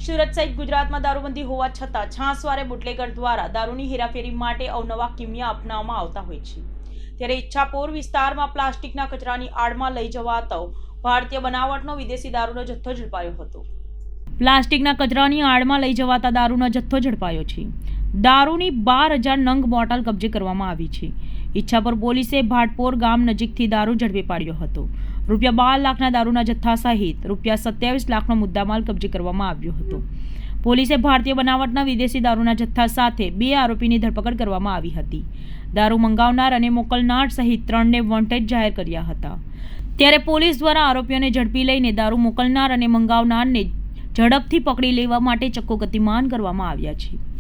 સુરત સહિત ગુજરાતમાં દારૂબંધી હોવા છતાં છાસવારે બુટલેગર દ્વારા દારૂની હેરાફેરી માટે અવનવા કિમિયા અપનાવવામાં આવતા હોય છે। ત્યારે ઈચ્છાપોર વિસ્તારમાં પ્લાસ્ટિકના કચરાની આડમાં લઈ જવાતો ભારતીય બનાવટનો વિદેશી દારૂનો જથ્થો ઝડપાયો હતો। પ્લાસ્ટિકના કચરાની આડમાં લઈ જવાતા દારૂનો જથ્થો ઝડપાયો છે। દારૂની 12,000 નંગ બોટલ કબજે કરવામાં આવી છે। ઈચ્છાપોર પોલીસે ભાટપોર ગામ નજીકથી દારૂ ઝડપી પાડ્યો હતો। રૂપિયા 12 લાખના દારૂના જથ્થા સહિત રૂપિયા 27 લાખનો મુદ્દામાલ કબજે કરવામાં આવ્યો હતો। પોલીસે ભારતીય બનાવટના વિદેશી દારૂના જથ્થા સાથે 2 આરોપીની ધરપકડ કરવામાં આવી હતી। દારૂ મંગાવનાર અને મોકલનાર સહિત 3ને વોન્ટેડ જાહેર કર્યા હતા। ત્યારે પોલીસ દ્વારા આરોપીઓને ઝડપી લઈને દારૂ મોકલનાર અને મંગાવનારને ઝડપથી પકડી લેવા માટે ચક્કો ગતિમાન કરવામાં આવ્યા છે।